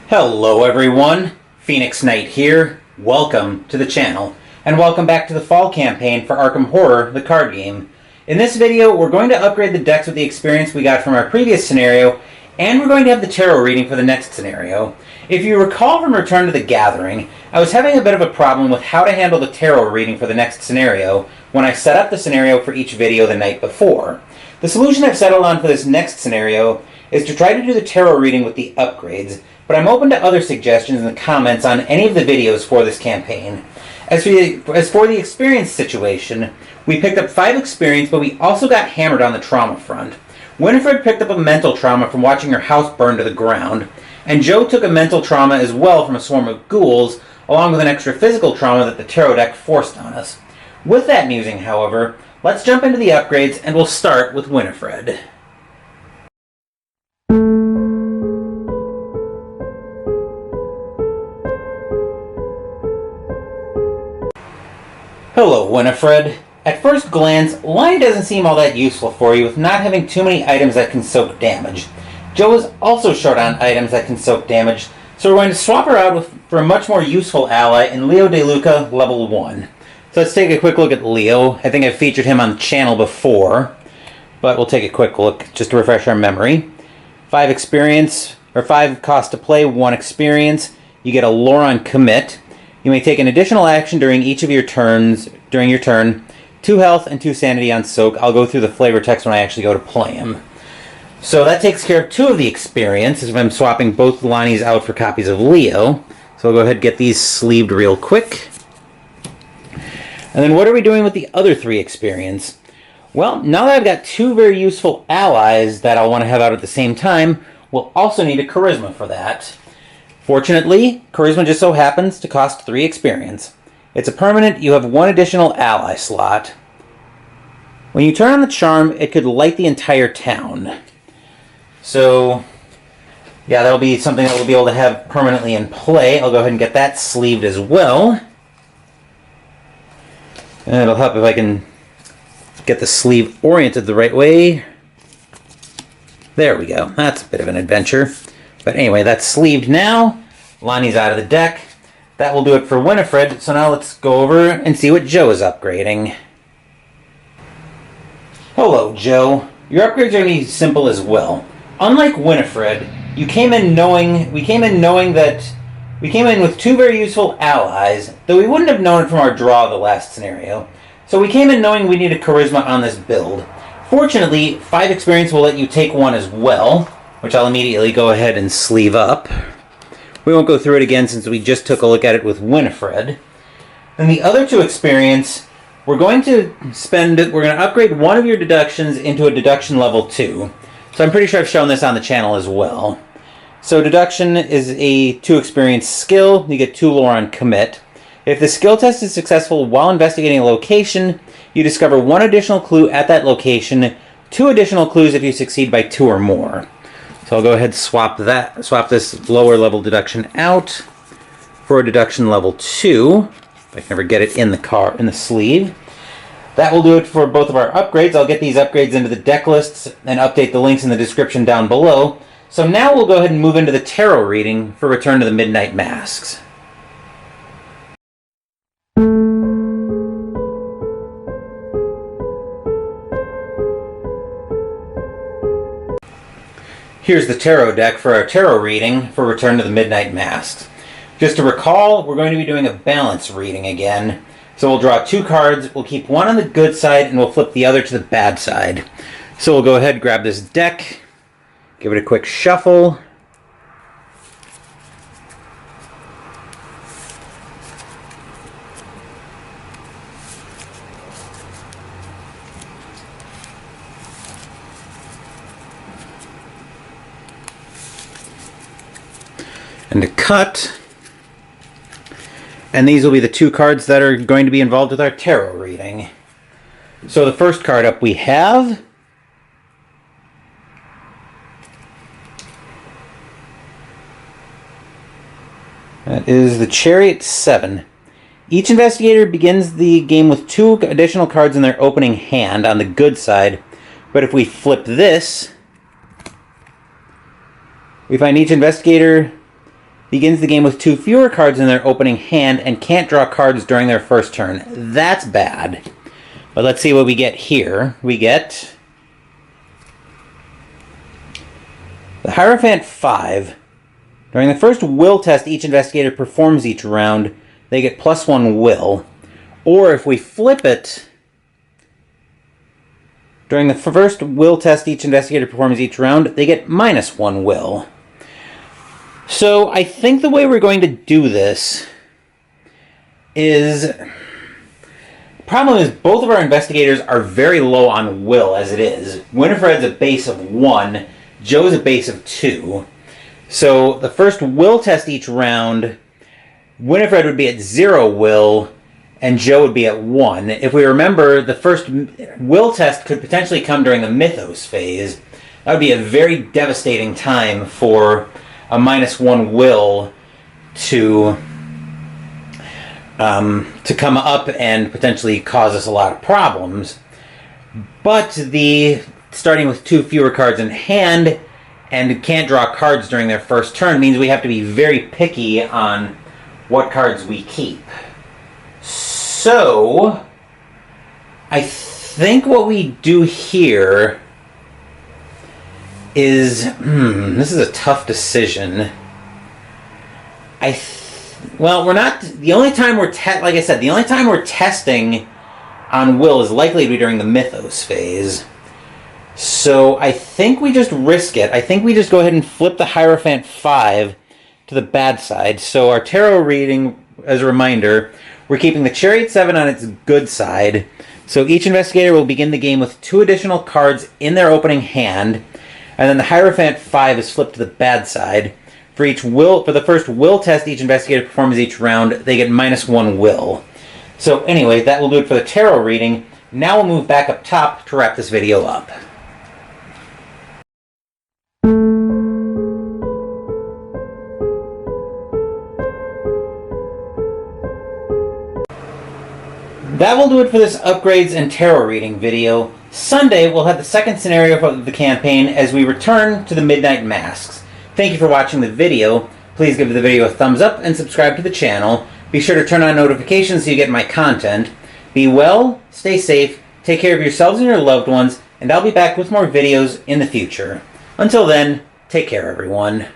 Hello everyone, Phoenix Knight here. Welcome to the channel, and welcome back to the fall campaign for Arkham Horror, the card game. In this video, we're going to upgrade the decks with the experience we got from our previous scenario, and we're going to have the tarot reading for the next scenario. If you recall from Return to the Gathering, I was having a bit of a problem with how to handle the tarot reading for the next scenario when I set up the scenario for each video the night before. The solution I've settled on for this next scenario is to try to do the tarot reading with the upgrades, but I'm open to other suggestions in the comments on any of the videos for this campaign. As for the experience situation, we picked up 5 experience, but we also got hammered on the trauma front. Winifred picked up a mental trauma from watching her house burn to the ground, and Joe took a mental trauma as well from a swarm of ghouls, along with an extra physical trauma that the tarot deck forced on us. With that musing, however, let's jump into the upgrades, and we'll start with Winifred. Hello, Winifred. At first glance, Lion doesn't seem all that useful for you with not having too many items that can soak damage. Joe is also short on items that can soak damage, so we're going to swap her out for a much more useful ally in Leo De Luca, level 1. So let's take a quick look at Leo. I think I've featured him on the channel before, but we'll take a quick look just to refresh our memory. 5 experience, or 5 cost to play, 1 experience. You get a lore on commit. You may take an additional action during each of your turns, 2 health and 2 sanity on soak. I'll go through the flavor text when I actually go to play him. So that takes care of 2 of the experience, as I'm swapping both Lonnies out for copies of Leo. So I'll go ahead and get these sleeved real quick. And then what are we doing with the other 3 experience? Well, now that I've got 2 very useful allies that I'll want to have out at the same time, we'll also need a charisma for that. Fortunately, charisma just so happens to cost 3 experience. It's a permanent, you have 1 additional ally slot. When you turn on the charm, it could light the entire town. So, yeah, that'll be something that we'll be able to have permanently in play. I'll go ahead and get that sleeved as well. And it'll help if I can get the sleeve oriented the right way. There we go. That's a bit of an adventure. But anyway, that's sleeved now. Lonnie's out of the deck. That will do it for Winifred. So now let's go over and see what Joe is upgrading. Hello, Joe. Your upgrades are going to be simple as well. Unlike Winifred, we came in with 2 very useful allies, though we wouldn't have known it from our draw of the last scenario. So we came in knowing we needed charisma on this build. Fortunately, 5 experience will let you take 1 as well, which I'll immediately go ahead and sleeve up. We won't go through it again since we just took a look at it with Winifred. Then the other 2 experience, we're going to upgrade 1 of your deductions into a deduction level 2. So I'm pretty sure I've shown this on the channel as well. So deduction is a 2 experience skill. You get 2 lore on commit. If the skill test is successful while investigating a location, you discover 1 additional clue at that location, 2 additional clues if you succeed by 2 or more. So I'll go ahead and swap this lower level deduction out for a deduction level 2. If I can ever get it in the sleeve. That will do it for both of our upgrades. I'll get these upgrades into the deck lists and update the links in the description down below. So now we'll go ahead and move into the tarot reading for Return to the Midnight Masks. Here's the tarot deck for our tarot reading for Return to the Midnight Masks. Just to recall, we're going to be doing a balance reading again. So we'll draw 2 cards, we'll keep 1 on the good side, and we'll flip the other to the bad side. So we'll go ahead and grab this deck, give it a quick shuffle. And to cut, and these will be the 2 cards that are going to be involved with our tarot reading. So the first card up we have that is the Chariot 7. Each investigator begins the game with 2 additional cards in their opening hand on the good side, but if we flip this, we find each investigator begins the game with 2 fewer cards in their opening hand and can't draw cards during their first turn. That's bad. But let's see what we get here. We get the Hierophant 5. During the first will test each investigator performs each round, they get +1 will. Or if we flip it, during the first will test each investigator performs each round, they get -1 will. So I think the way we're going to do this is... Problem is, both of our investigators are very low on will as it is. Winifred's a base of 1, Joe's a base of 2. So the first will test each round, Winifred would be at 0 will, and Joe would be at 1. If we remember, the first will test could potentially come during the Mythos phase. That would be a very devastating time for a -1 will to come up and potentially cause us a lot of problems. But the starting with 2 fewer cards in hand and can't draw cards during their first turn means we have to be very picky on what cards we keep. So I think what we do here is, this is a tough decision. Well, we're not, the only time we're, like I said, the only time we're testing on will is likely to be during the Mythos phase. So I think we just risk it. I think we just go ahead and flip the Hierophant 5 to the bad side. So our tarot reading, as a reminder, we're keeping the Chariot 7 on its good side. So each investigator will begin the game with 2 additional cards in their opening hand. And then the Hierophant 5 is flipped to the bad side. For the first will test each investigator performs each round, they get -1 will. So anyway, that will do it for the tarot reading. Now we'll move back up top to wrap this video up. That will do it for this upgrades and tarot reading video. Sunday, we'll have the second scenario of the campaign as we return to the Midnight Masks. Thank you for watching the video. Please give the video a thumbs up and subscribe to the channel. Be sure to turn on notifications so you get my content. Be well, stay safe, take care of yourselves and your loved ones, and I'll be back with more videos in the future. Until then, take care everyone.